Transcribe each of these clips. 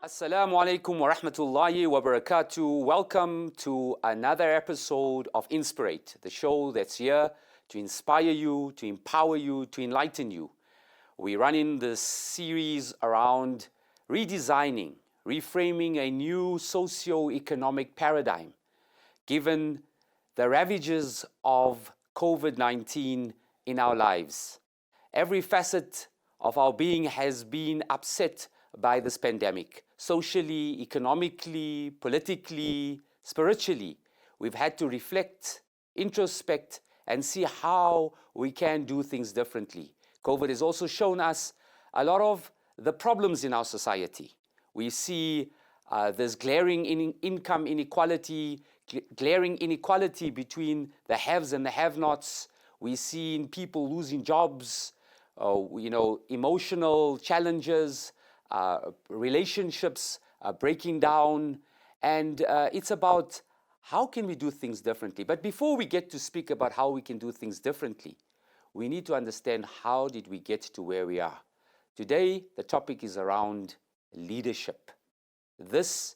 Assalamu alaikum wa rahmatullahi wa barakatuh. Welcome to another episode of Inspirate, the show that's here to inspire you, to empower you, to enlighten you. We're running this series around redesigning, reframing a new socio-economic paradigm, given the ravages of COVID-19 in our lives. Every facet of our being has been upset by this pandemic. Socially, economically, politically, spiritually. We've had to reflect, introspect, and see how we can do things differently. COVID has also shown us a lot of the problems in our society. We see there's glaring income inequality, glaring inequality between the haves and the have-nots. We've seen people losing jobs, emotional challenges, relationships breaking down, and it's about how can we do things differently. But before we get to speak about how we can do things differently, we need to understand how did we get to where we are. Today, the topic is around leadership. This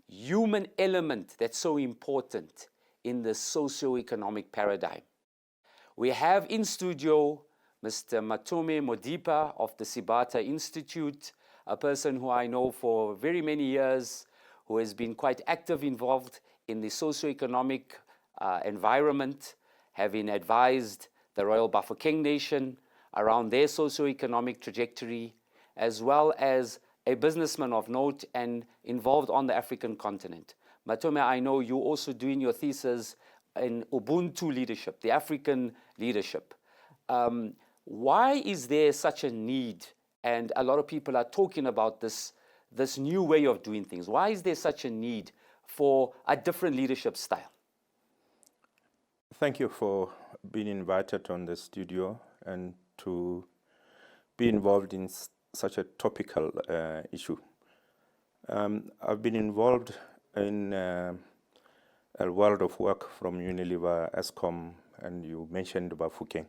human element that's so important in the socio-economic paradigm. We have in studio Mr. Matome Modipa of the Sibata Institute, a person who I know for very many years, who has been quite active involved in the socio-economic environment, having advised the Royal Bafokeng Nation around their socio-economic trajectory, as well as a businessman of note and involved on the African continent. Matome, I know you're also doing your thesis in Ubuntu leadership, the African leadership. Why is there such a need? And a lot of people are talking about this new way of doing things. Why is there such a need for a different leadership style? Thank you for being invited on the studio and to be involved in such a topical issue. I've been involved in a world of work from Unilever, Eskom, and you mentioned Bafokeng.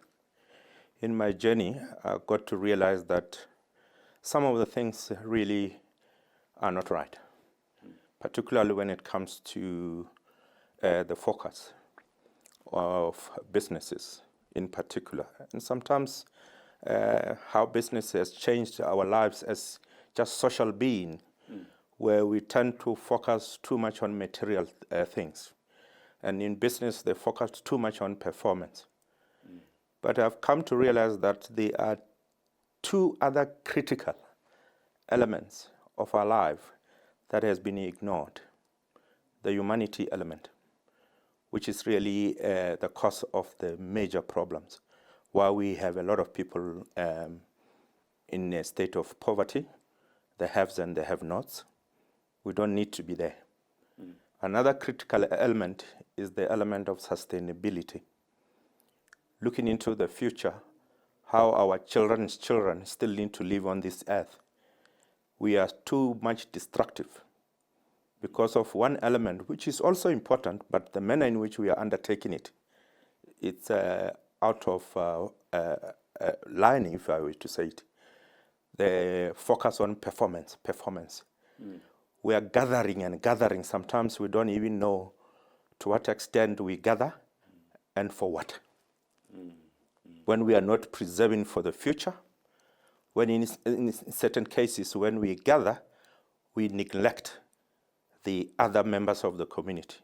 In my journey, I got to realize that some of the things really are not right, particularly when it comes to the focus of businesses in particular. And sometimes how business has changed our lives as just social being, where we tend to focus too much on material things. And in business, they focus too much on performance. But I've come to realize that there are two other critical elements of our life that has been ignored. The humanity element, which is really the cause of the major problems. While we have a lot of people in a state of poverty, the haves and the have-nots, we don't need to be there. Another critical element is the element of sustainability. Looking into the future, how our children's children still need to live on this earth. We are too much destructive because of one element, which is also important, but the manner in which we are undertaking it, it's out of line, if I were to say it. The focus on performance. We are gathering and gathering. Sometimes we don't even know to what extent we gather and for what. When we are not preserving for the future, when in certain cases when we gather, we neglect the other members of the community.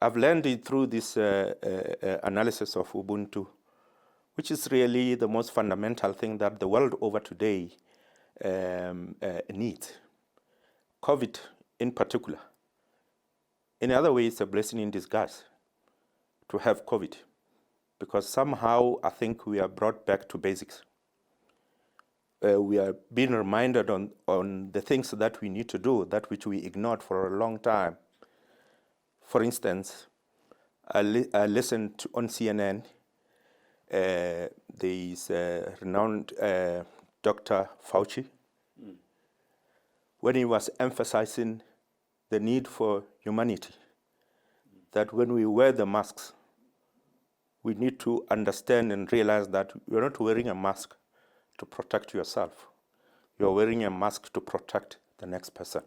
I've learned it through this analysis of Ubuntu, which is really the most fundamental thing that the world over today needs. COVID in particular. In other ways, it's a blessing in disguise to have COVID, because somehow I think we are brought back to basics. We are being reminded on the things that we need to do, that which we ignored for a long time. For instance, I listened to, on CNN, there is renowned Dr. Fauci, when he was emphasizing the need for humanity, that when we wear the masks, we need to understand and realize that you're not wearing a mask to protect yourself. You're wearing a mask to protect the next person,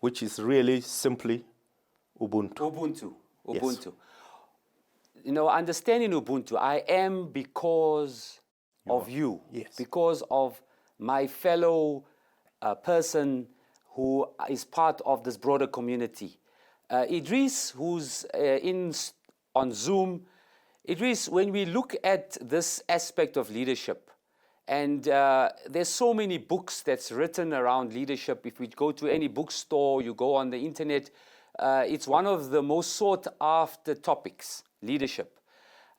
which is really simply Ubuntu. Ubuntu. Yes. Ubuntu. You know, understanding Ubuntu, I am because of you, Yes. because of my fellow person who is part of this broader community. Idris, who's on Zoom, Idris, when we look at this aspect of leadership, and there's so many books that's written around leadership. If we go to any bookstore, you go on the internet, it's one of the most sought after topics, leadership.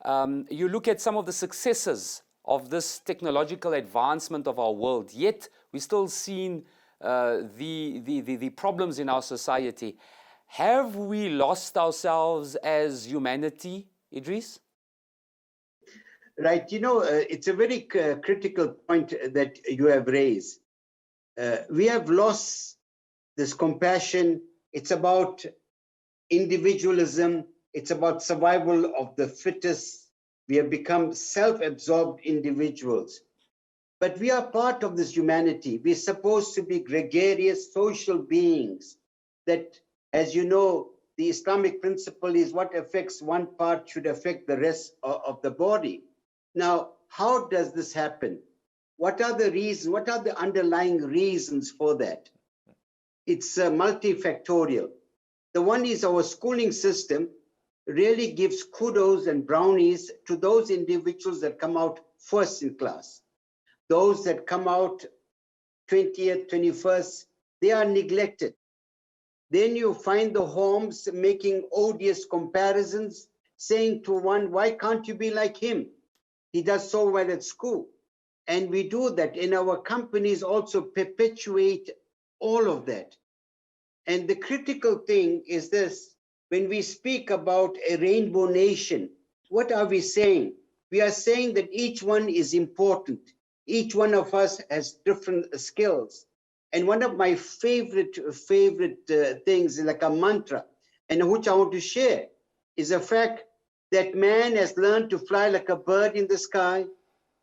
You look at some of the successes of this technological advancement of our world, yet we're still seeing the problems in our society. Have we lost ourselves as humanity, Idris? Right. You know, it's a very critical point that you have raised. We have lost this compassion. It's about individualism. It's about survival of the fittest. We have become self-absorbed individuals. But we are part of this humanity. We're supposed to be gregarious social beings that, as you know, the Islamic principle is what affects one part should affect the rest of the body. Now, how does this happen? What are the reasons? What are the underlying reasons for that? It's multifactorial. The one is our schooling system really gives kudos and brownies to those individuals that come out first in class. Those that come out 20th, 21st, they are neglected. Then you find the homes making odious comparisons, saying to one, why can't you be like him? He does so well at school. And we do that. And our companies also perpetuate all of that. And the critical thing is this, when we speak about a rainbow nation, what are we saying? We are saying that each one is important. Each one of us has different skills. And one of my favorite things, like a mantra, and which I want to share, is the fact that man has learned to fly like a bird in the sky,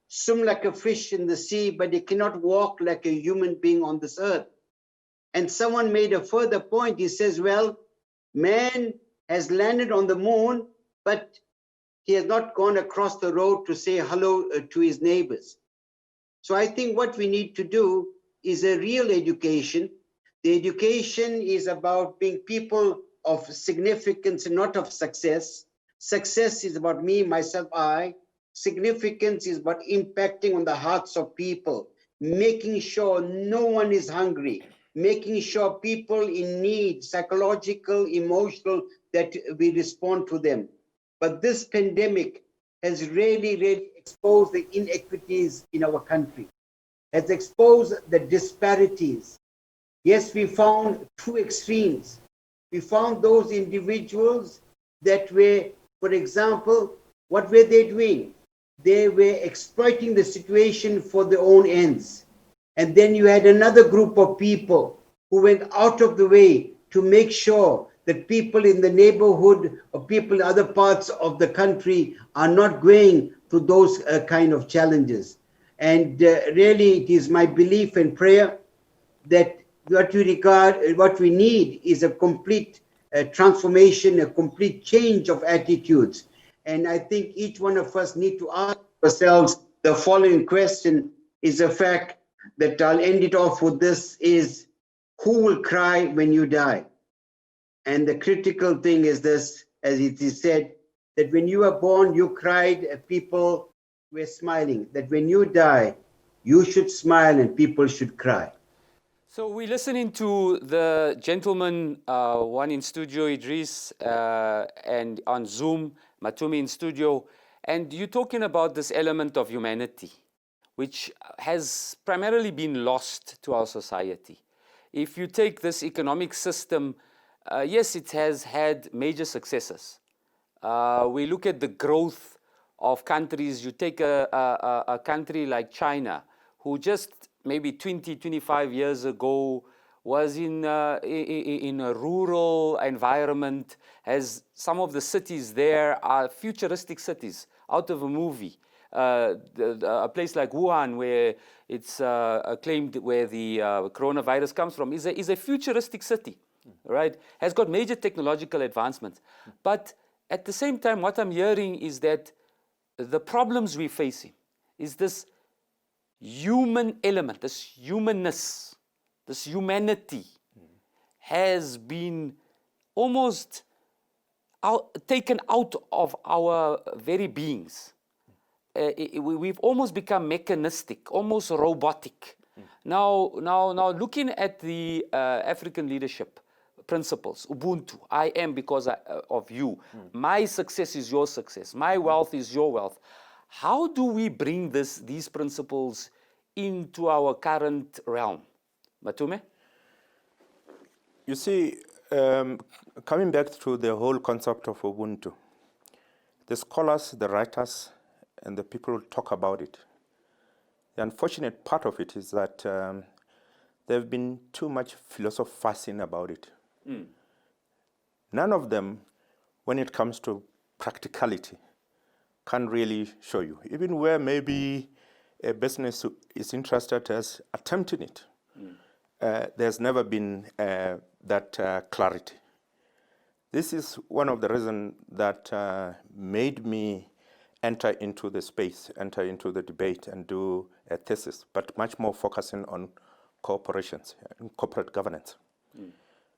swim like a fish in the sea, but he cannot walk like a human being on this earth. And someone made a further point. He says, well, man has landed on the moon, but he has not gone across the road to say hello to his neighbors. So I think what we need to do is a real education. The education is about being people of significance, not of success. Success is about me, myself, I. Significance is about impacting on the hearts of people, making sure no one is hungry, making sure people in need, psychological, emotional, that we respond to them. But this pandemic has really exposed the inequities in our country, has exposed the disparities. Yes, we found two extremes. We found those individuals that were, for example, what were they doing? They were exploiting the situation for their own ends. And then you had another group of people who went out of the way to make sure that people in the neighborhood or people in other parts of the country are not going through those kind of challenges. And really, it is my belief and prayer that what we need is a complete transformation, a complete change of attitudes. And I think each one of us need to ask ourselves the following question, is the fact that I'll end it off with this is, who will cry when you die? And the critical thing is this, as it is said, that when you were born, you cried, people were smiling. That when you die, you should smile and people should cry. So we're listening to the gentleman, one in studio, Idris, and on Zoom, Matumi in studio, and you're talking about this element of humanity, which has primarily been lost to our society. If you take this economic system, yes, it has had major successes. We look at the growth of countries. You take a country like China, who just maybe 20, 25 years ago was in a rural environment, as some of the cities there are futuristic cities out of a movie. a place like Wuhan, where it's claimed where the coronavirus comes from, is a futuristic city, right? Has got major technological advancements. But at the same time, what I'm hearing is that the problems we're facing is this human element, this humanness, this humanity has been almost taken out of our very beings. We've almost become mechanistic, almost robotic. Now, looking at the African leadership principles, Ubuntu, I am because of you. My success is your success. My wealth is your wealth. How do we bring these principles into our current realm? Matume? You see, coming back to the whole concept of Ubuntu, the scholars, the writers, and the people who talk about it, the unfortunate part of it is that there have been too much philosophizing about it. None of them, when it comes to practicality, can really show you. Even where maybe a business is interested as attempting it, there's never been that clarity. This is one of the reasons that made me enter into the space, enter into the debate and do a thesis, but much more focusing on corporations and corporate governance,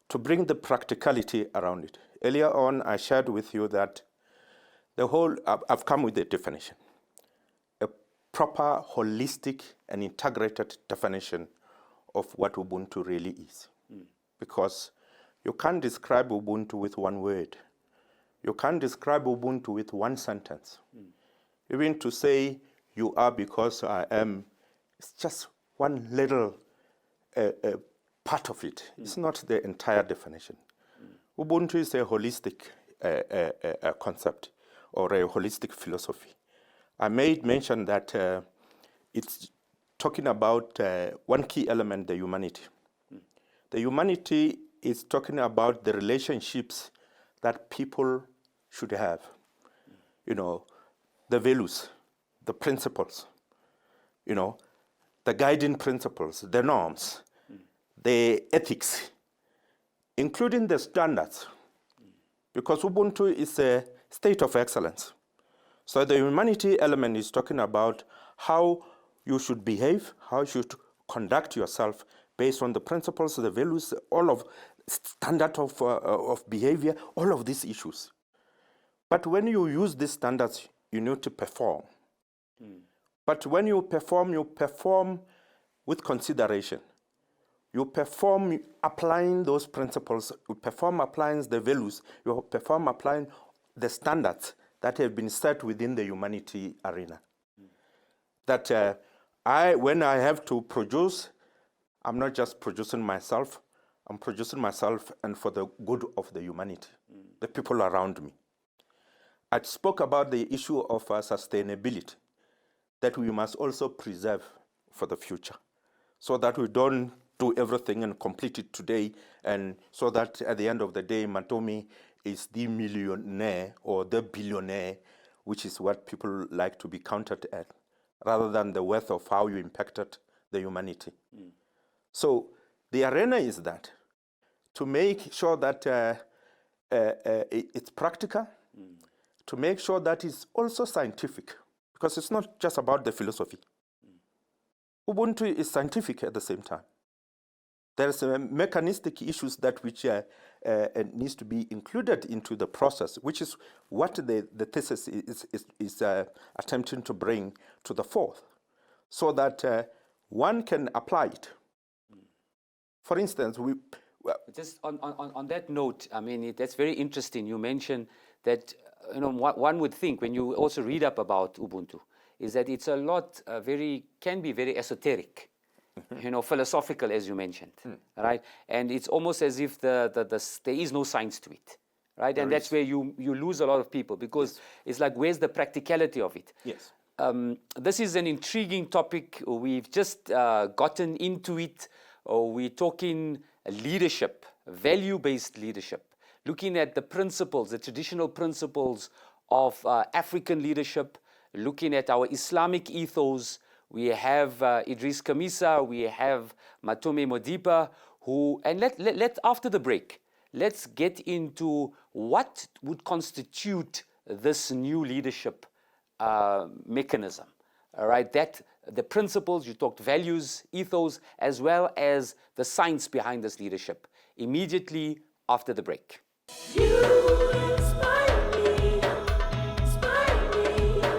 to bring the practicality around it. Earlier on, I shared with you that I've come with a definition, a proper, holistic, and integrated definition of what Ubuntu really is. Because you can't describe Ubuntu with one word. You can't describe Ubuntu with one sentence. Even to say, you are because I am, it's just one little part of it. It's not the entire definition. Ubuntu is a holistic concept or a holistic philosophy. I made mention that it's talking about one key element, the humanity. The humanity is talking about the relationships that people should have. You know, the values, the principles, you know, the guiding principles, the norms, the ethics, including the standards. Because Ubuntu is a state of excellence. So the humanity element is talking about how you should behave, how you should conduct yourself based on the principles, the values, all of standard of behavior, all of these issues. But when you use these standards, you need to perform. But when you perform with consideration. You perform applying those principles, you perform applying the values, you perform applying the standards that have been set within the humanity arena. That when I have to produce, I'm not just producing myself, I'm producing myself and for the good of the humanity, the people around me. I spoke about the issue of sustainability, that we must also preserve for the future, so that we don't do everything and complete it today, and so that at the end of the day, Matomi is the millionaire or the billionaire, which is what people like to be counted at, rather than the worth of how you impacted the humanity. So the arena is that, to make sure that it's practical, to make sure that it's also scientific, because it's not just about the philosophy. Ubuntu is scientific at the same time. There's mechanistic issues that which needs to be included into the process, which is what the thesis is attempting to bring to the fore, so that one can apply it. For instance, just on that note, I mean, that's very interesting. You mentioned that, you know, what one would think when you also read up about Ubuntu is that it's a lot can be very esoteric, you know, philosophical, as you mentioned, right? And it's almost as if there is no science to it, right? And that's where you lose a lot of people, because it's like, where's the practicality of it? Yes. This is an intriguing topic. We've just gotten into it. We're talking leadership, value-based leadership, looking at the principles, the traditional principles of African leadership, looking at our Islamic ethos, we have Idris Kamisa, we have Matume Modiba, who, and let after the break, let's get into what would constitute this new leadership mechanism. All right, that the principles, you talked values, ethos, as well as the science behind this leadership, immediately after the break. You inspire me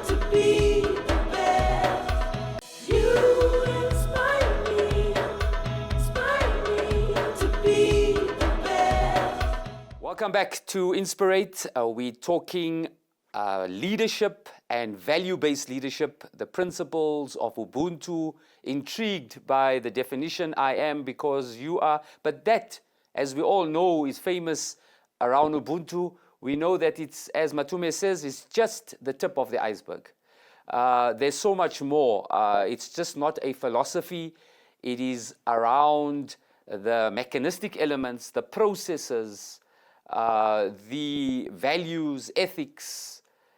to be the best. You inspire me to be the best. Welcome back to Inspirate. We're talking leadership and value-based leadership, the principles of Ubuntu. Intrigued by the definition, I am because you are, but that, as we all know, is famous around Ubuntu. We know that it's, as Matume says, it's just the tip of the iceberg. There's so much more. It's just not a philosophy. It is around the mechanistic elements, the processes, the values, ethics,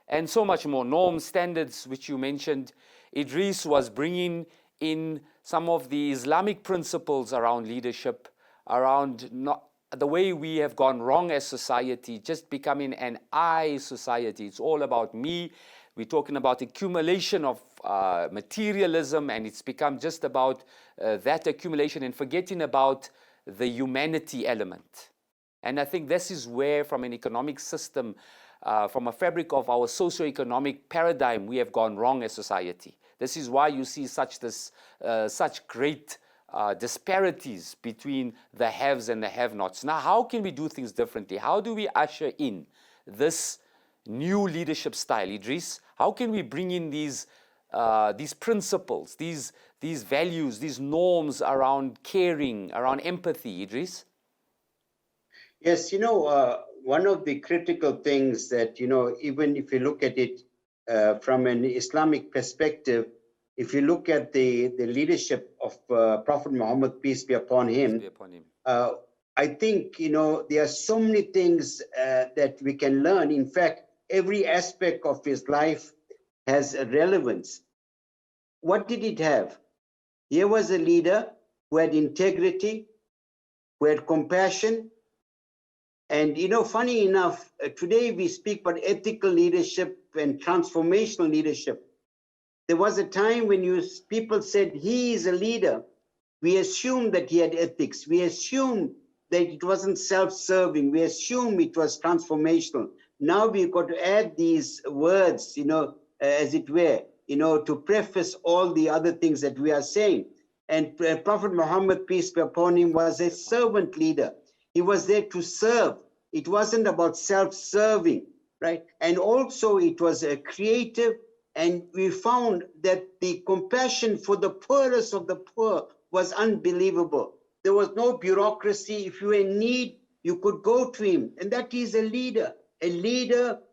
and so much more, norms, standards, which you mentioned. Idris was bringing in some of the Islamic principles around leadership, around not, the way we have gone wrong as society, just becoming an I society. It's all about me. We're talking about accumulation of materialism, and it's become just about that accumulation and forgetting about the humanity element. And I think this is where, from an economic system, from a fabric of our socio-economic paradigm, we have gone wrong as society. This is why you see such great disparities between the haves and the have-nots. Now, how can we do things differently? How do we usher in this new leadership style, Idris? How can we bring in these principles, these values, these norms around caring, around empathy, Idris? Yes, one of the critical things that, even if you look at it from an Islamic perspective, if you look at the leadership of Prophet Muhammad, peace be upon him, I think, there are so many things that we can learn. In fact, every aspect of his life has a relevance. What did it have? Here was a leader who had integrity, who had compassion. And, funny enough, today we speak about ethical leadership and transformational leadership. There was a time when people said he is a leader. We assumed that he had ethics. We assumed that it wasn't self-serving. We assumed it was transformational. Now we've got to add these words, as it were, to preface all the other things that we are saying. And Prophet Muhammad, peace be upon him, was a servant leader. He was there to serve. It wasn't about self-serving, right? And also it was a creative, and we found that the compassion for the poorest of the poor was unbelievable. There was no bureaucracy. If you were in need, you could go to him. And that is a leader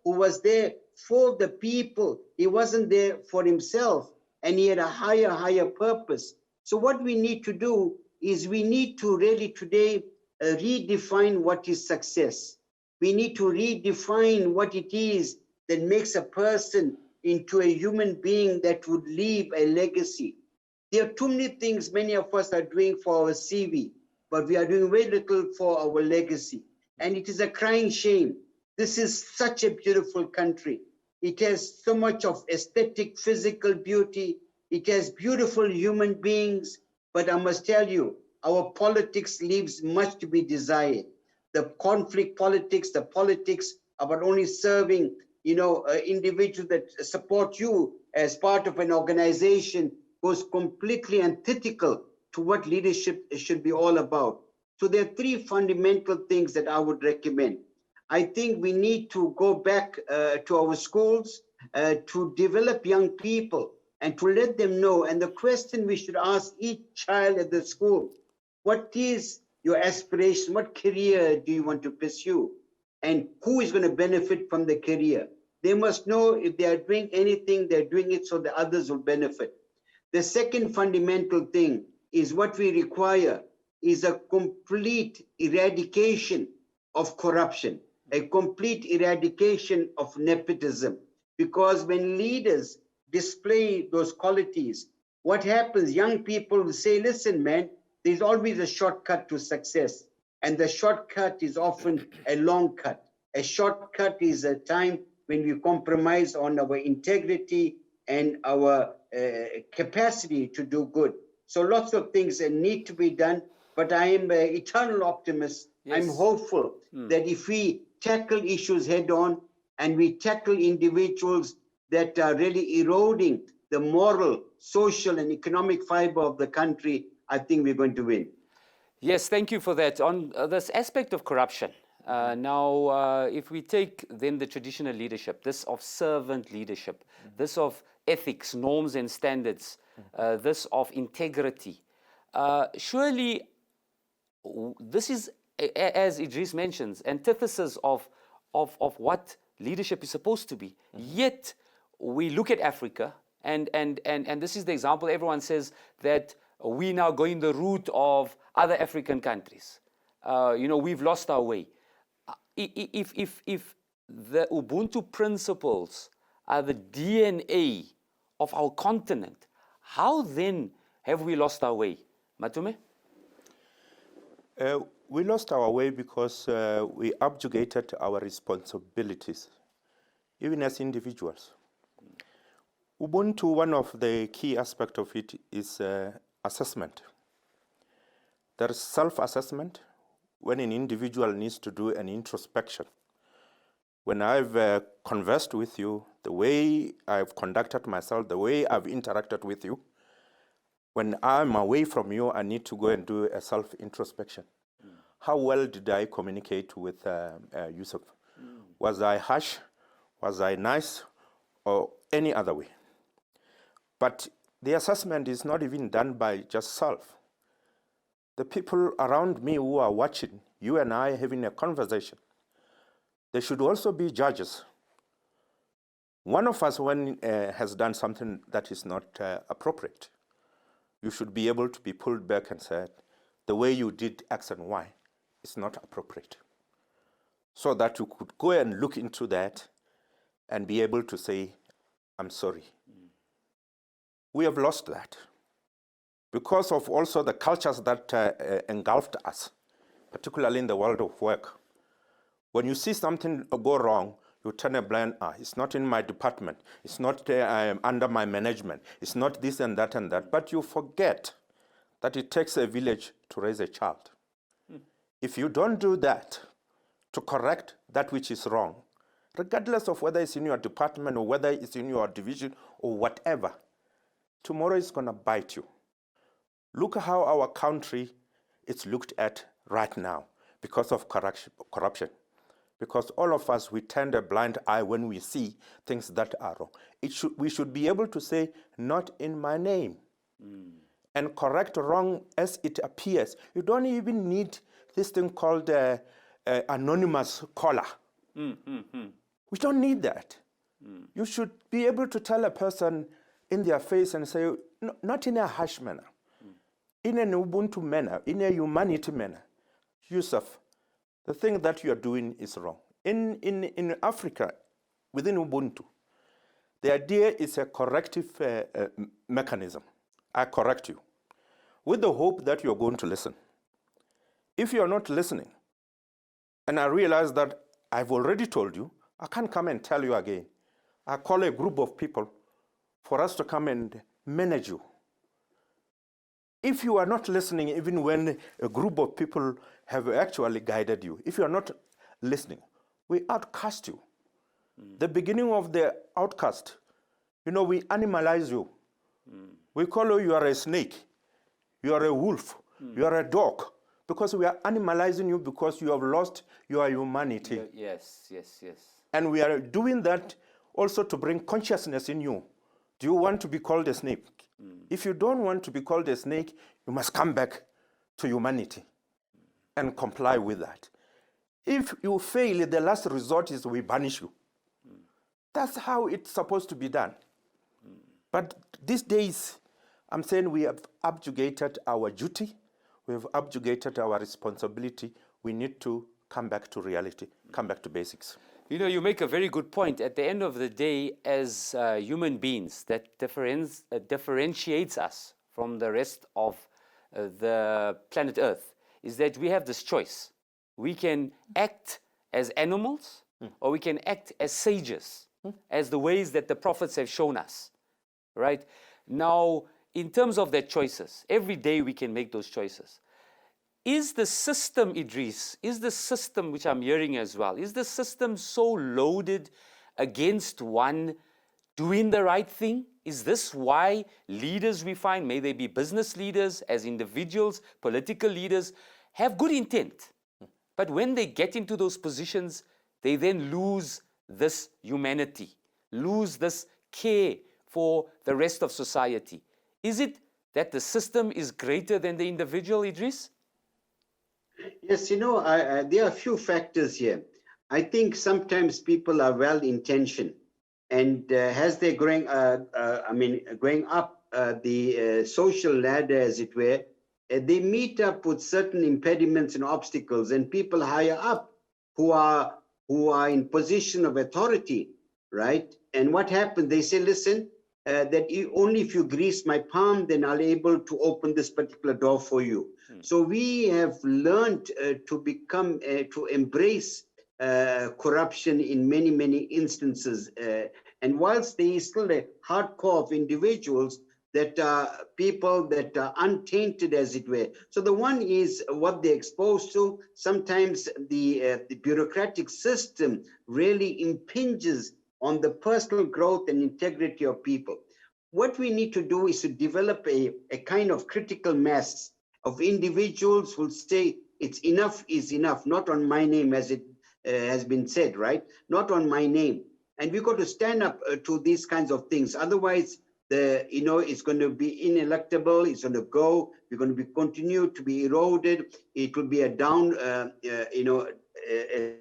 who was there for the people. He wasn't there for himself, and he had a higher purpose. So what we need to do is we need to really today redefine what is success. We need to redefine what it is that makes a person into a human being that would leave a legacy. There are too many things many of us are doing for our CV, but we are doing very little for our legacy. And it is a crying shame. This is such a beautiful country. It has so much of aesthetic, physical beauty. It has beautiful human beings, but I must tell you, our politics leaves much to be desired. The conflict politics, the politics about only serving, individuals that support you as part of an organization goes completely antithetical to what leadership should be all about. So there are three fundamental things that I would recommend. I think we need to go back to our schools to develop young people and to let them know. And the question we should ask each child at the school, what is your aspiration? What career do you want to pursue? And who is going to benefit from the career? They must know if they are doing anything, they're doing it so the others will benefit. The second fundamental thing is what we require is a complete eradication of corruption, a complete eradication of nepotism. Because when leaders display those qualities, what happens? Young people will say, listen, man, there's always a shortcut to success. And the shortcut is often a long cut. A shortcut is a time when we compromise on our integrity and our capacity to do good. So lots of things need to be done, but I am an eternal optimist. I'm Yes. hopeful that if we tackle issues head on and we tackle individuals that are really eroding the moral, social, and economic fiber of the country, I think we're going to win. Yes, thank you for that. On this aspect of corruption, now if we take then the traditional leadership, this of servant leadership, this of ethics, norms and standards, this of integrity, surely this is, as Idris mentions, antithesis of what leadership is supposed to be. Yet we look at Africa, and this is the example. Everyone says that we now going the route of other African countries. We've lost our way. If the Ubuntu principles are the DNA of our continent, how then have we lost our way? Matume? We lost our way because we abjugated our responsibilities, even as individuals. Ubuntu, one of the key aspects of it is assessment. There is self-assessment when an individual needs to do an introspection. When I've conversed with you, the way I've conducted myself, the way I've interacted with you, when I'm away from you, I need to go and do a self-introspection. How well did I communicate with Yusuf? Was I harsh? Was I nice? Or any other way? But the assessment is not even done by just self. The people around me who are watching, you and I having a conversation, they should also be judges. One of us, when has done something that is not appropriate, you should be able to be pulled back and said, the way you did X and Y is not appropriate. So that you could go and look into that and be able to say, I'm sorry. We have lost that because of also the cultures that engulfed us, particularly in the world of work. When you see something go wrong, you turn a blind eye. It's not in my department. It's not under my management. It's not this and that and that. But you forget that it takes a village to raise a child. If you don't do that to correct that which is wrong, regardless of whether it's in your department or whether it's in your division or whatever, tomorrow is going to bite you. Look how our country is looked at right now because of corruption. Because all of us, we turn a blind eye when we see things that are wrong. We should be able to say, not in my name. And correct wrong as it appears. You don't even need this thing called anonymous caller. We don't need that. You should be able to tell a person in their face and say, no, not in a harsh manner, in an Ubuntu manner, in a humanity manner. Yusuf, the thing that you are doing is wrong. In Africa, within Ubuntu, the idea is a corrective mechanism. I correct you with the hope that you're going to listen. If you're not listening, and I realize that I've already told you, I can't come and tell you again. I call a group of people for us to come and manage you. If you are not listening, even when a group of people have actually guided you, if you are not listening, we outcast you. The beginning of the outcast, we animalize you. We call you are a snake, you are a wolf, you are a dog, because we are animalizing you because you have lost your humanity. Yes. And we are doing that also to bring consciousness in you. Do you want to be called a snake? If you don't want to be called a snake, you must come back to humanity and comply with that. If you fail, the last resort is we banish you. That's how it's supposed to be done. But these days, I'm saying we have abjugated our duty. We have abjugated our responsibility. We need to come back to reality, come back to basics. You know, you make a very good point. At the end of the day, as human beings, that differentiates us from the rest of the planet Earth is that we have this choice. We can act as animals or we can act as sages, as the ways that the prophets have shown us, right? Now, in terms of their choices, every day we can make those choices. Is the system, Idris, is the system, which I'm hearing as well, is the system so loaded against one doing the right thing? Is this why leaders we find, may they be business leaders, as individuals, political leaders, have good intent, but when they get into those positions, they then lose this humanity, lose this care for the rest of society? Is it that the system is greater than the individual, Idris? Yes, there are a few factors here. I think sometimes people are well-intentioned, and as they're growing up the social ladder, as it were, they meet up with certain impediments and obstacles, and people higher up who are in position of authority, right? And what happens? They say, listen, only if you grease my palm, then I'll be able to open this particular door for you. So we have learned to embrace corruption in many, many instances. And whilst there is still a hardcore of individuals that are people that are untainted, as it were. So the one is what they're exposed to. Sometimes the bureaucratic system really impinges on the personal growth and integrity of people. What we need to do is to develop a kind of critical mass of individuals who will say it's enough is enough, not on my name, as it has been said, right? Not on my name. And we've got to stand up to these kinds of things. Otherwise, it's going to be ineluctable. It's going to go. We're going to continue to be eroded. It will be a down, a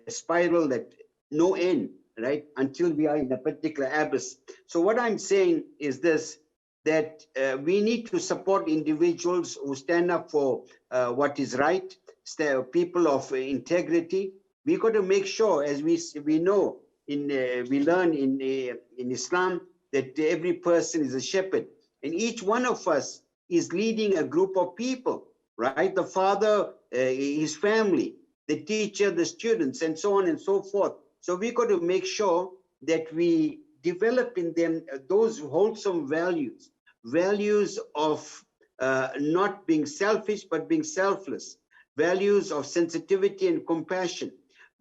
spiral that no end, right? Until we are in a particular abyss. So what I'm saying is this, that we need to support individuals who stand up for what is right, people of integrity. We got to make sure, as we know, we learn in Islam, that every person is a shepherd, and each one of us is leading a group of people, right? The father, his family, the teacher, the students, and so on and so forth. So we got to make sure that we develop in them those wholesome values of not being selfish, but being selfless, values of sensitivity and compassion,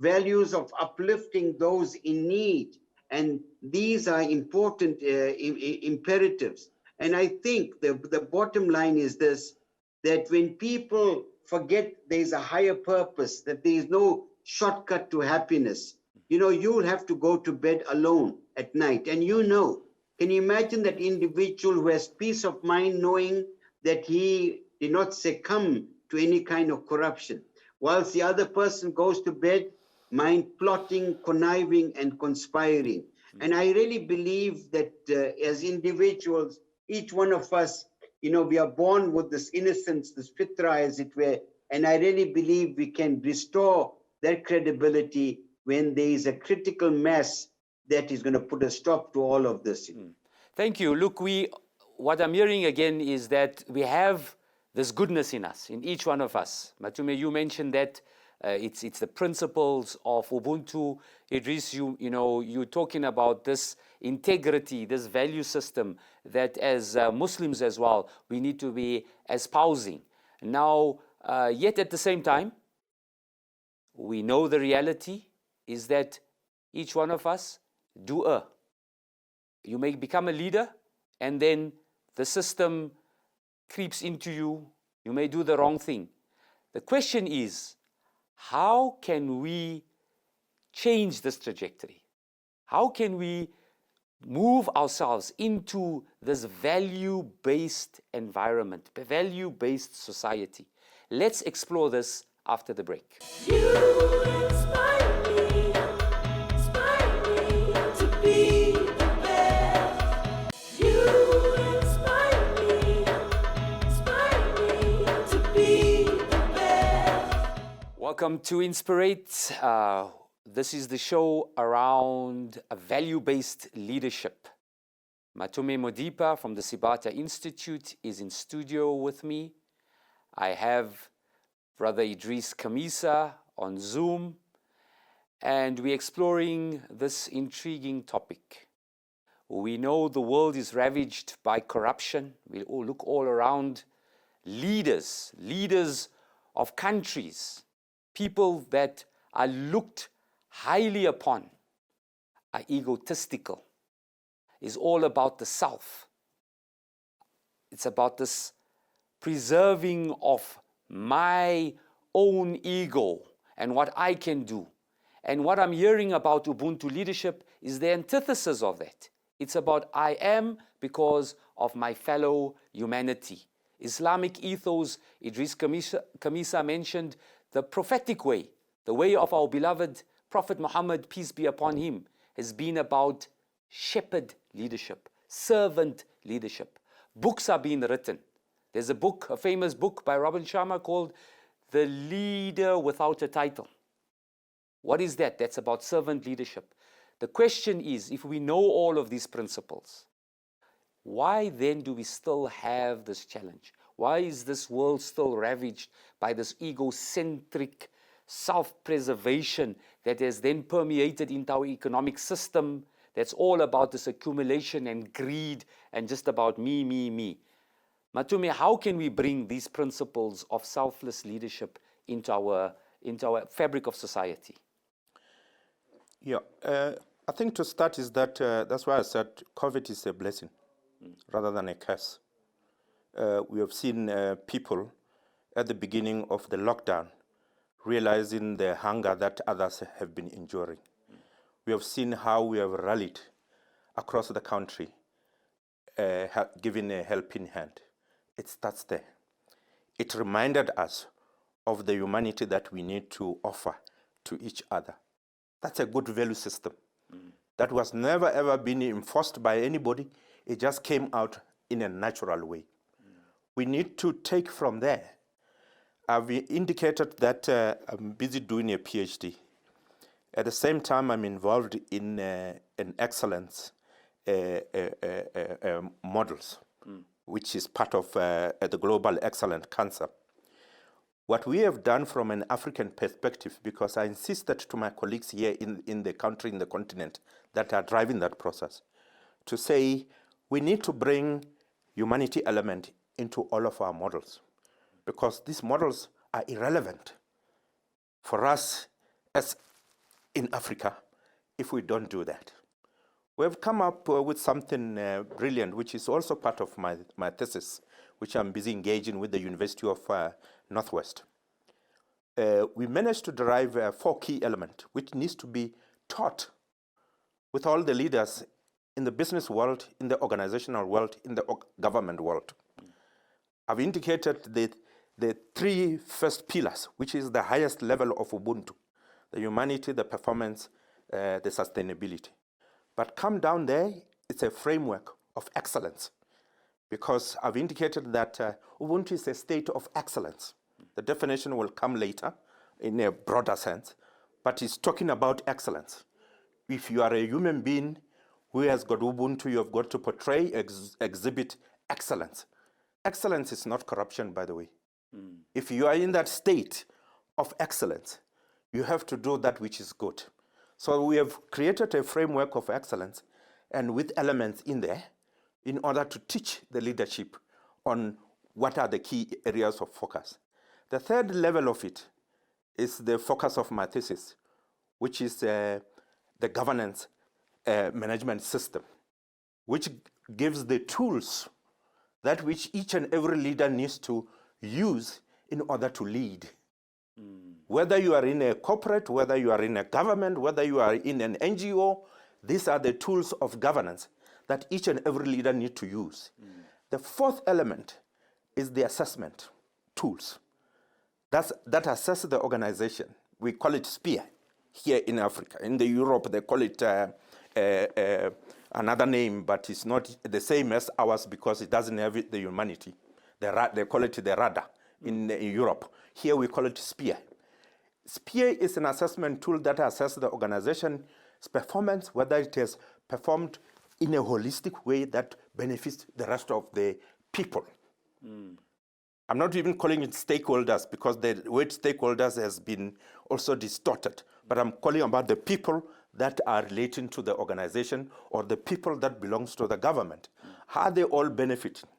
values of uplifting those in need. And these are important imperatives. And I think the bottom line is this, that when people forget there's a higher purpose, that there is no shortcut to happiness, you'll have to go to bed alone at night. And can you imagine that individual who has peace of mind knowing that he did not succumb to any kind of corruption, whilst the other person goes to bed mind plotting, conniving, and conspiring. And I really believe that as individuals, each one of us, we are born with this innocence, this fitra, as it were. And I really believe we can restore that credibility when there is a critical mass that is going to put a stop to all of this. Thank you. Look, what I'm hearing again is that we have this goodness in us, in each one of us. Matume, you mentioned that it's the principles of Ubuntu. Idris, you're talking about this integrity, this value system that as Muslims as well, we need to be espousing. Now, yet at the same time, we know the reality is that each one of us do err. You may become a leader and then the system creeps into you. You may do the wrong thing. The question is, how can we change this trajectory? How can we move ourselves into this value-based environment, value-based society? Let's explore this after the break. You inspire me to be the best. You inspire me to be the best. Welcome to Inspirate. This is the show around a value-based leadership. Matume Modipa from the Sibata Institute is in studio with me. I have Brother Idris Kamisa on Zoom, and we're exploring this intriguing topic. We know the world is ravaged by corruption. We all look all around. Leaders of countries, people that are looked highly upon, are egotistical. It's all about the self. It's about this preserving of my own ego and what I can do. And what I'm hearing about Ubuntu leadership is the antithesis of that. It's about I am because of my fellow humanity. Islamic ethos, Idris Kamisa mentioned the prophetic way, the way of our beloved Prophet Muhammad, peace be upon him, has been about shepherd leadership, servant leadership. Books are being written. There's a book, a famous book by Robin Sharma called The Leader Without a Title. What is that? That's about servant leadership. The question is, if we know all of these principles, why then do we still have this challenge? Why is this world still ravaged by this egocentric self-preservation that has then permeated into our economic system that's all about this accumulation and greed and just about me, me, me? Matume, how can we bring these principles of selfless leadership into our fabric of society? Yeah, I think to start is that that's why I said COVID is a blessing rather than a curse. We have seen people at the beginning of the lockdown realizing the hunger that others have been enduring. We have seen how we have rallied across the country, giving a helping hand. It starts there. It reminded us of the humanity that we need to offer to each other. That's a good value system. That was never ever been enforced by anybody. It just came out in a natural way. We need to take from there. I've indicated that I'm busy doing a PhD. At the same time, I'm involved in an excellence models, which is part of the Global Excellence Council. What we have done from an African perspective, because I insisted to my colleagues here in the country, in the continent, that are driving that process, to say we need to bring humanity element into all of our models, because these models are irrelevant for us as in Africa if we don't do that. We have come up with something brilliant, which is also part of my thesis, which I'm busy engaging with the University of Northwest. We managed to derive 4 key elements, which needs to be taught with all the leaders in the business world, in the organizational world, in the government world. I've indicated the 3 first pillars, which is the highest level of Ubuntu: the humanity, the performance, the sustainability. But come down there, it's a framework of excellence, because I've indicated that Ubuntu is a state of excellence. The definition will come later in a broader sense, but it's talking about excellence. If you are a human being who has got Ubuntu, you have got to portray, exhibit excellence. Excellence is not corruption, by the way. If you are in that state of excellence, you have to do that which is good. So we have created a framework of excellence, and with elements in there, in order to teach the leadership on what are the key areas of focus. The third level of it is the focus of my thesis, which is the governance management system, which gives the tools that which each and every leader needs to use in order to lead. Whether you are in a corporate, whether you are in a government, whether you are in an NGO, these are the tools of governance that each and every leader needs to use. The fourth element is the assessment tools that assess the organization. We call it SPEAR here in Africa. In Europe, they call it another name, but it's not the same as ours because it doesn't have the humanity. They call it the radar in Europe. Here we call it SPEAR. SPEAR is an assessment tool that assesses the organization's performance, whether it has performed in a holistic way that benefits the rest of the people. I'm not even calling it stakeholders because the word stakeholders has been also distorted, but I'm calling about the people that are relating to the organization or the people that belongs to the government. How they all benefiting?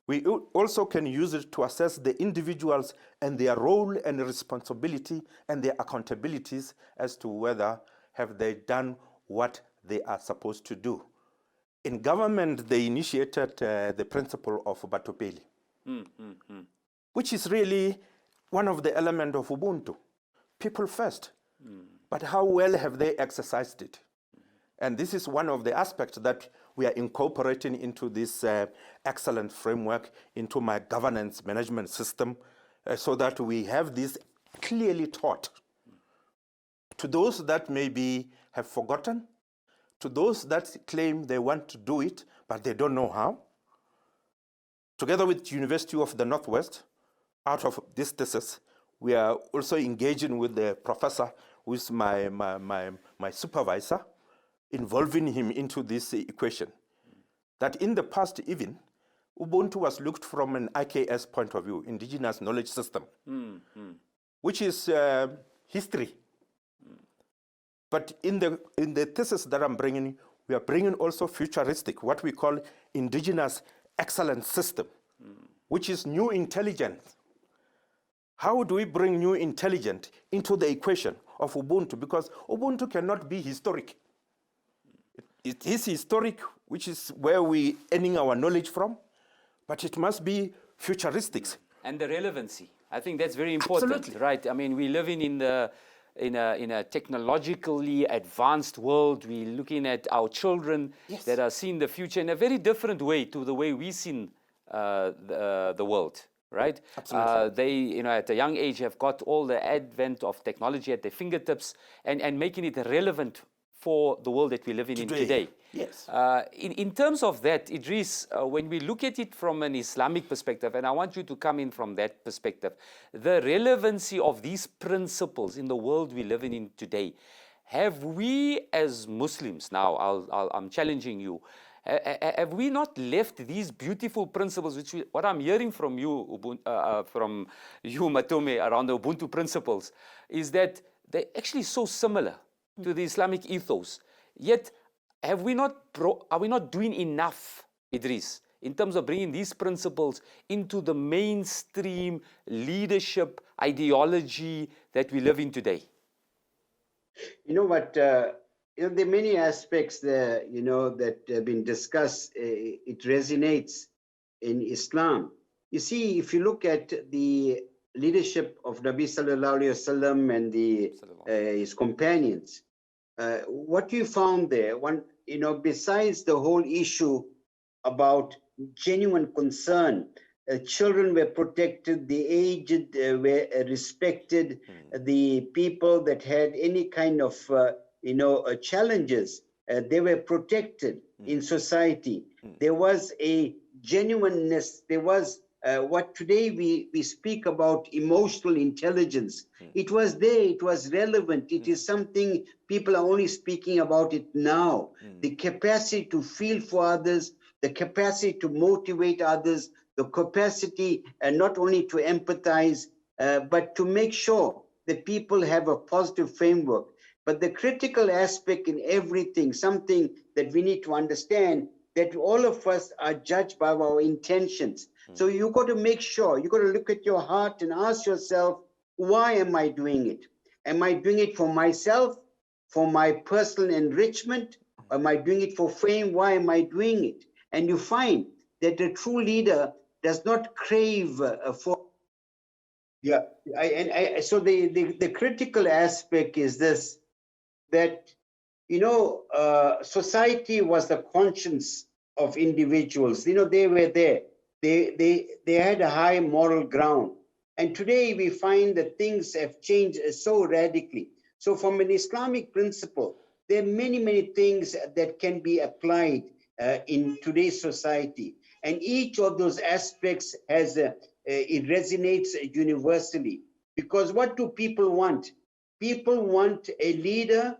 We also can use it to assess the individuals and their role and responsibility and their accountabilities as to whether have they done what they are supposed to do. In government, they initiated the principle of Batopeli, which is really one of the elements of Ubuntu. People first. But how well have they exercised it? And this is one of the aspects that we are incorporating into this excellent framework, into my governance management system, so that we have this clearly taught to those that maybe have forgotten, to those that claim they want to do it, but they don't know how. Together with University of the Northwest, out of this thesis, we are also engaging with the professor, who is my supervisor, involving him into this equation. That in the past even, Ubuntu was looked from an IKS point of view, Indigenous Knowledge System, which is history. But in the thesis that I'm bringing, we are bringing also futuristic, what we call Indigenous Excellence System, which is new intelligence. How do we bring new intelligence into the equation of Ubuntu? Because Ubuntu cannot be historic. It is historic, which is where we're earning our knowledge from, but it must be futuristic. And the relevancy. I think that's very important, Absolutely. right? I mean, we're living in a technologically advanced world. We're looking at our children that are seeing the future in a very different way to the way we've seen the world, right? Absolutely. They, at a young age, have got all the advent of technology at their fingertips and making it relevant for the world that we're living in today. Yes. In terms of that, Idris, when we look at it from an Islamic perspective, and I want you to come in from that perspective, the relevancy of these principles in the world we're living in today, have we as Muslims, now I'm challenging you, have we not left these beautiful principles, what I'm hearing from you, Matome, around the Ubuntu principles, is that they're actually so similar to the Islamic ethos. Yet, are we not doing enough, Idris, in terms of bringing these principles into the mainstream leadership ideology that we live in today? You know what? There are many aspects there, that have been discussed. It resonates in Islam. You see, if you look at the leadership of Nabi Sallallahu Alaihi Wasallam and his companions, what you found there, besides the whole issue about genuine concern, children were protected, the aged were respected, the people that had any kind of challenges, they were protected in society. There was a genuineness. There was what today we speak about emotional intelligence. It was there, it was relevant. It is something people are only speaking about it now. The capacity to feel for others, the capacity to motivate others, the capacity not only to empathize, but to make sure that people have a positive framework. But the critical aspect in everything, something that we need to understand, that all of us are judged by our intentions. So you got to make sure, you got to look at your heart and ask yourself, why am I doing it? Am I doing it for myself, for my personal enrichment? Am I doing it for fame? Why am I doing it? And you find that the true leader does not crave for. Yeah, so the critical aspect is this, that, society was the conscience of individuals. They were there. They had a high moral ground. And today we find that things have changed so radically. So from an Islamic principle, there are many, many things that can be applied in today's society. And each of those aspects it resonates universally. Because what do people want? People want a leader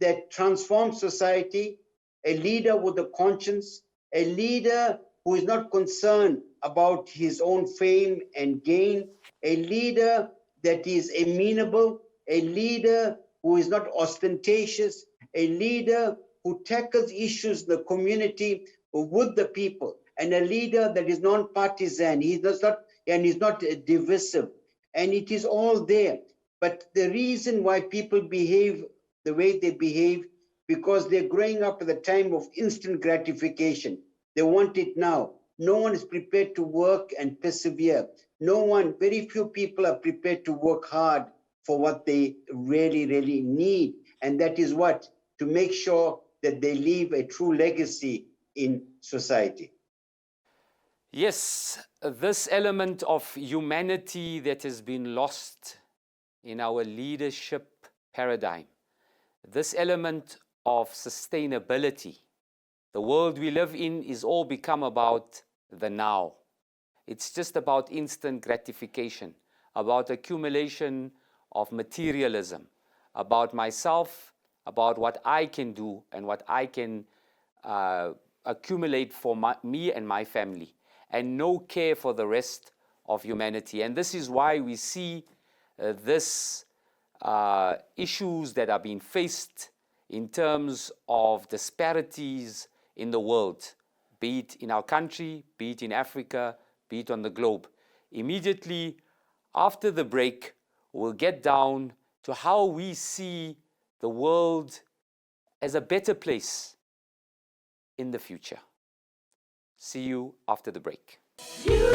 that transforms society, a leader with a conscience, a leader who is not concerned about his own fame and gain, a leader that is amenable, a leader who is not ostentatious, a leader who tackles issues in the community with the people, and a leader that is non-partisan. He does not, and is not divisive. And it is all there. But the reason why people behave the way they behave, because they're growing up at the time of instant gratification. They want it now. No one is prepared to work and persevere. No one, very few people are prepared to work hard for what they really, really need. And that is what? To make sure that they leave a true legacy in society. Yes, this element of humanity that has been lost in our leadership paradigm, this element of sustainability, the world we live in is all become about the now. It's just about instant gratification, about accumulation of materialism, about myself, about what I can do and what I can accumulate for me and my family, and no care for the rest of humanity. And this is why we see this issues that are being faced in terms of disparities in the world, be it in our country, be it in Africa, be it on the globe. Immediately after the break, we'll get down to how we see the world as a better place in the future. See you after the break. You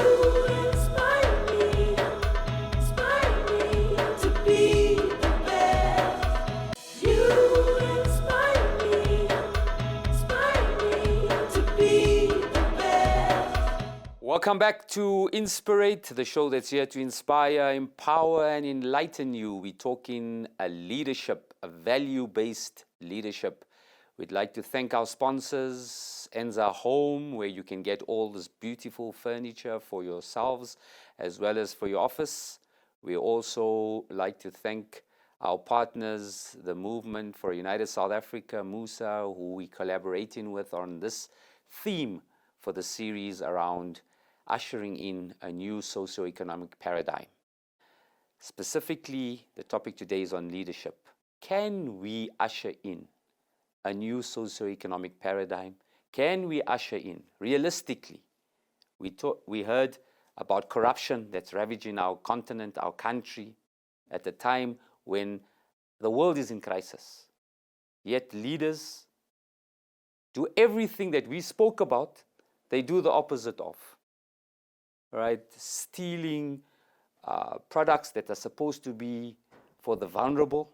inspire me to be the best. You inspire me to be the best. Welcome back to Inspirate, the show that's here to inspire, empower, and enlighten you. We're talking a leadership, a value-based leadership. We'd like to thank our sponsors, Enza Home, where you can get all this beautiful furniture for yourselves as well as for your office. We also like to thank our partners, the Movement for United South Africa, MUSA, who we're collaborating with on this theme for the series around ushering in a new socioeconomic paradigm. Specifically, the topic today is on leadership. Can we usher in a new socioeconomic paradigm? Can we usher in, realistically? We heard about corruption that's ravaging our continent, our country, at a time when the world is in crisis. Yet leaders do everything that we spoke about, they do the opposite of. Right? Stealing products that are supposed to be for the vulnerable.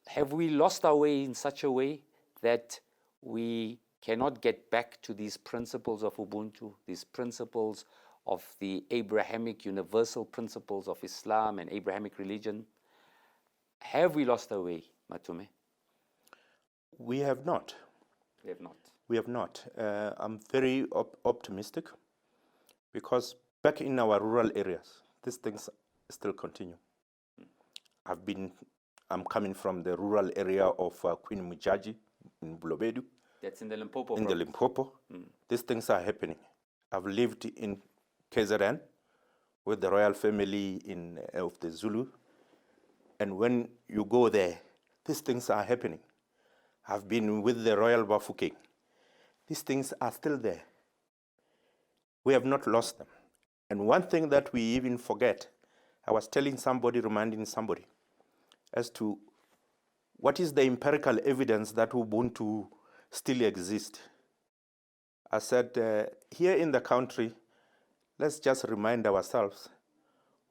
Have we lost our way in such a way that we cannot get back to these principles of Ubuntu, these principles of the Abrahamic universal principles of Islam and Abrahamic religion? Have we lost our way, Matume? We have not. We have not. We have not. I'm very optimistic because back in our rural areas, these things still continue. I'm coming from the rural area of Queen Mujaji in Bulobedu. That's in the Limpopo. In the Limpopo. These things are happening. I've lived in KZN with the royal family of the Zulu. And when you go there, these things are happening. I've been with the royal Bafokeng. These things are still there. We have not lost them. And one thing that we even forget, I was reminding somebody, as to what is the empirical evidence that Ubuntu still exists. I said, here in the country, let's just remind ourselves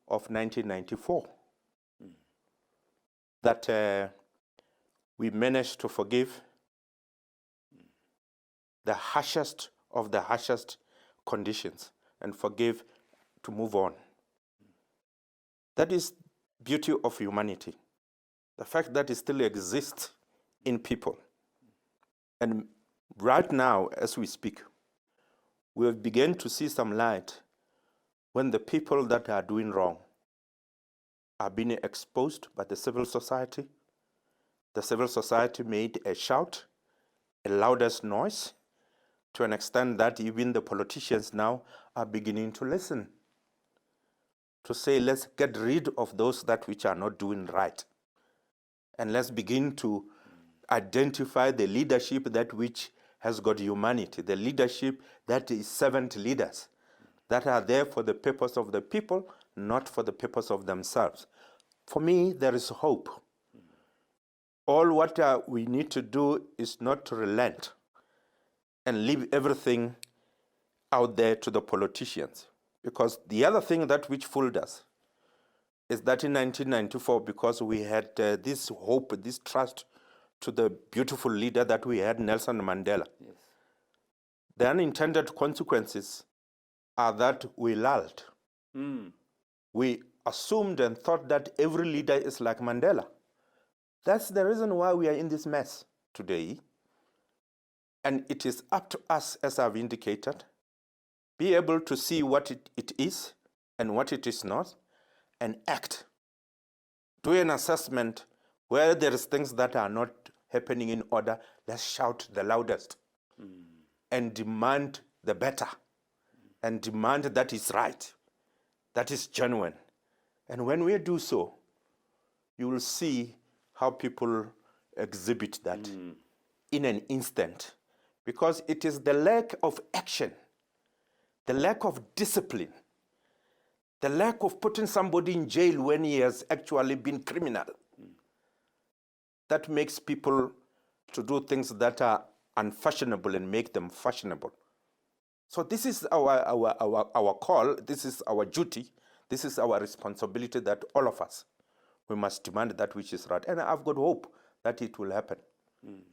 of 1994, that we managed to forgive the harshest of the harshest conditions and forgive to move on. That is beauty of humanity. The fact that it still exists in people. And right now, as we speak, we have begun to see some light when the people that are doing wrong are being exposed by the civil society. The civil society made a shout, a loudest noise, to an extent that even the politicians now are beginning to listen, to say, let's get rid of those that which are not doing right. And let's begin to identify the leadership that which has got humanity, the leadership that is servant leaders, that are there for the purpose of the people, not for the purpose of themselves. For me, there is hope. All what we need to do is not to relent and leave everything out there to the politicians. Because the other thing that which fooled us is that in 1994, because we had this hope, this trust to the beautiful leader that we had, Nelson Mandela, Yes. the unintended consequences are that we lulled. We assumed and thought that every leader is like Mandela. That's the reason why we are in this mess today. And it is up to us, as I've indicated, be able to see what it is and what it is not, and act. Do an assessment where there is things that are not happening in order. Let's shout the loudest and demand the better, and demand that is right, that is genuine. And when we do so, you will see how people exhibit that in an instant. Because it is the lack of action, the lack of discipline, the lack of putting somebody in jail when he has actually been criminal, that makes people to do things that are unfashionable and make them fashionable. So this is our call, this is our duty, this is our responsibility, that all of us, we must demand that which is right. And I've got hope that it will happen.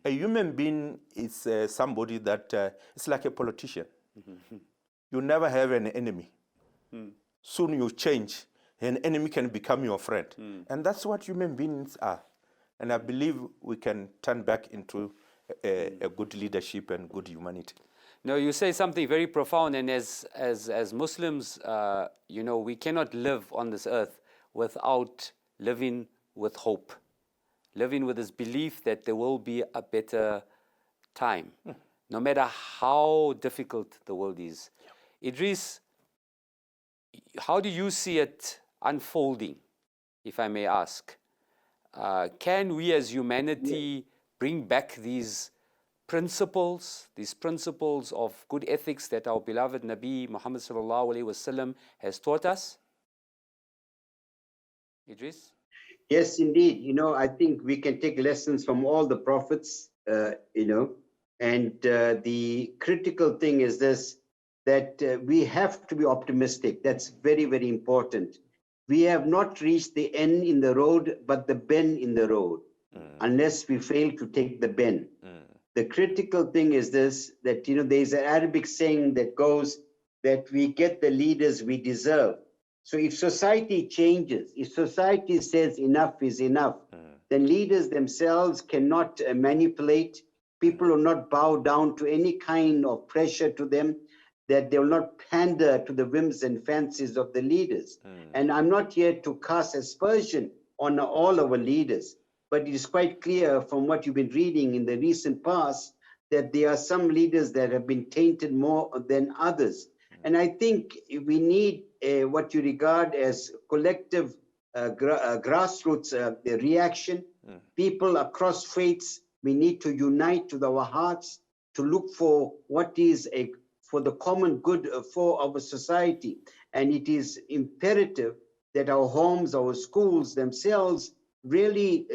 A human being is somebody that is like a politician. You never have an enemy. Soon you change, an enemy can become your friend. And that's what human beings are. And I believe we can turn back into a good leadership and good humanity. No, you say something very profound, and as Muslims, we cannot live on this earth without living with hope, living with this belief that there will be a better time, no matter how difficult the world is. Idris, how do you see it unfolding, if I may ask? Can we as humanity bring back these principles of good ethics that our beloved Nabi Muhammad sallallahu alaihi wasallam has taught us? Idris? Yes, indeed. I think we can take lessons from all the prophets, and the critical thing is this, that we have to be optimistic. That's very, very important. We have not reached the end in the road, but the bend in the road, unless we fail to take the bend. The critical thing is this, that, there's an Arabic saying that goes that we get the leaders we deserve. So if society changes, if society says enough is enough, then leaders themselves cannot manipulate. People will not bow down to any kind of pressure to them, that they will not pander to the whims and fancies of the leaders. And I'm not here to cast aspersion on all our leaders, but it is quite clear from what you've been reading in the recent past that there are some leaders that have been tainted more than others. And I think we need what you regard as collective grassroots reaction. People across faiths, we need to unite with our hearts to look for what is for the common good for our society. And it is imperative that our homes, our schools themselves really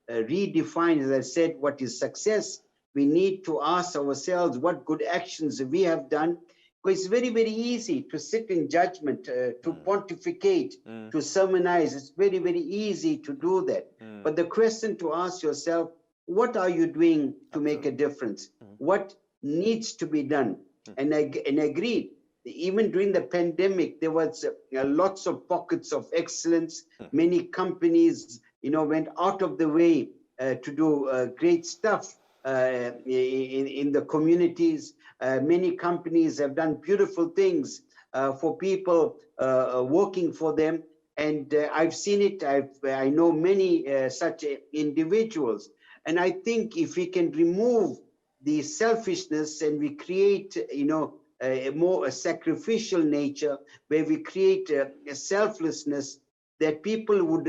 redefine, as I said, what is success. We need to ask ourselves what good actions we have done. Because it's very, very easy to sit in judgment, to pontificate, to sermonize. It's very, very easy to do that. But the question to ask yourself, what are you doing to make a difference? What needs to be done? And I agreed. Even during the pandemic, there was lots of pockets of excellence. Many companies, went out of the way to do great stuff in the communities. Many companies have done beautiful things for people working for them. And I've seen it. I know many such individuals. And I think if we can remove the selfishness and we create, a sacrificial nature where we create a selflessness, that people would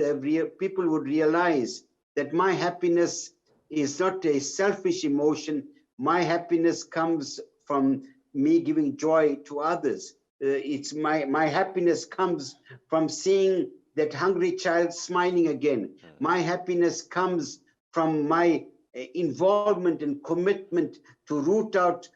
realize that my happiness is not a selfish emotion. My happiness comes from me giving joy to others. It's my happiness comes from seeing that hungry child smiling again. My happiness comes from my involvement and commitment to root out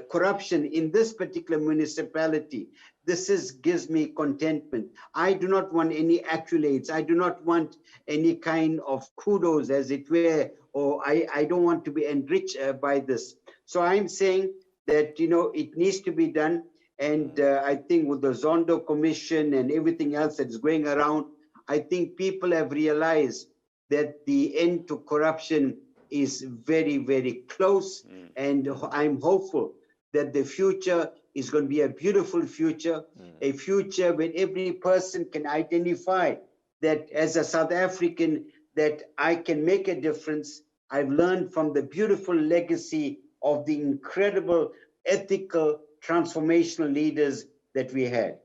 corruption in this particular municipality. This gives me contentment. I do not want any accolades. I do not want any kind of kudos, as it were, or I don't want to be enriched by this. So I'm saying that it needs to be done. And I think with the Zondo Commission and everything else that's going around, I think people have realized that the end to corruption is very, very close. And I'm hopeful that the future is going to be a beautiful future, a future where every person can identify that as a South African, that I can make a difference. I've learned from the beautiful legacy of the incredible ethical transformational leaders that we had.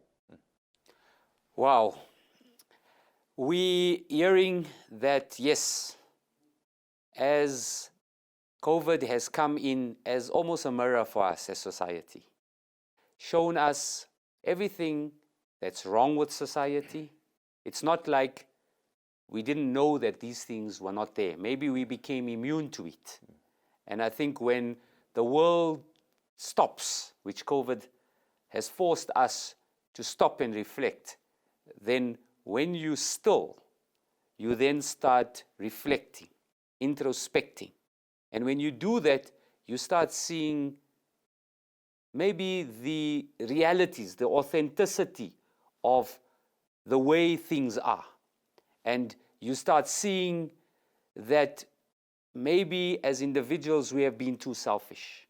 Wow. We hearing that, yes, as COVID has come in as almost a mirror for us as society, shown us everything that's wrong with society. It's not like we didn't know that these things were not there. Maybe we became immune to it. And I think when the world stops, which COVID has forced us to stop and reflect, then when you still, you then start reflecting, introspecting. And when you do that, you start seeing maybe the realities, the authenticity of the way things are. And you start seeing that maybe as individuals we have been too selfish.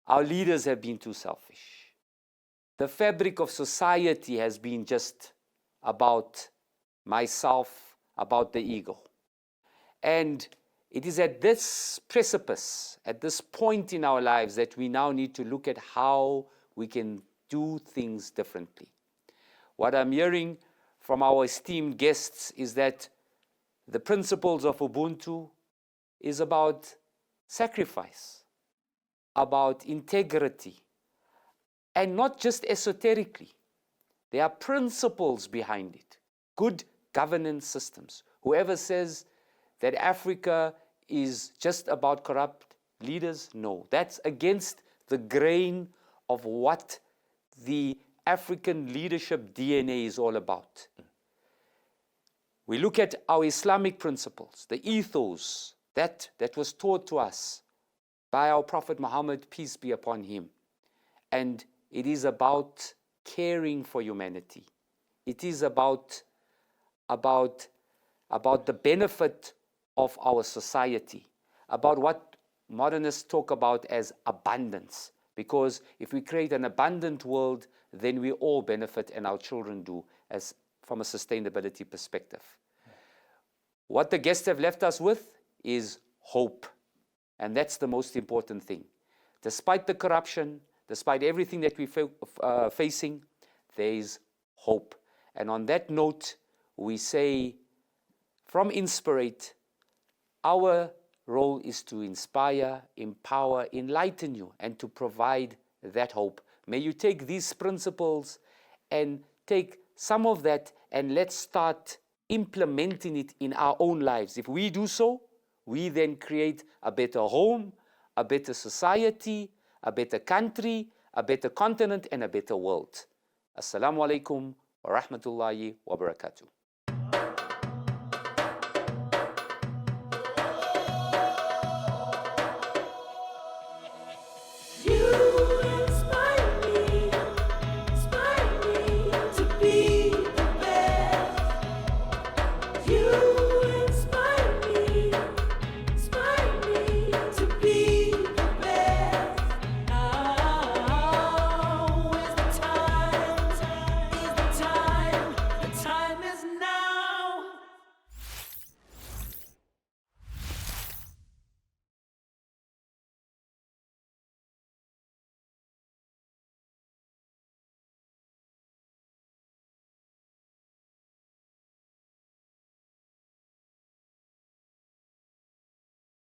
Our leaders have been too selfish. The fabric of society has been just about myself, about the ego. And it is at this precipice, at this point in our lives, that we now need to look at how we can do things differently. What I'm hearing from our esteemed guests is that the principles of Ubuntu is about sacrifice, about integrity, and not just esoterically. There are principles behind it. Good governance systems. Whoever says that Africa is just about corrupt leaders, no. That's against the grain of what the African leadership DNA is all about. We look at our Islamic principles, the ethos that was taught to us by our Prophet Muhammad, peace be upon him. And it is about caring for humanity. It is about the benefit of our society, about what modernists talk about as abundance. Because if we create an abundant world, then we all benefit and our children do, as from a sustainability perspective. What the guests have left us with is hope. And that's the most important thing. Despite the corruption, despite everything that we're facing, there is hope. And on that note, we say, from Inspirate, our role is to inspire, empower, enlighten you, and to provide that hope. May you take these principles and take some of that and let's start implementing it in our own lives. If we do so, we then create a better home, a better society, a better country, a better continent, and a better world. Assalamu alaikum wa rahmatullahi wa barakatuh.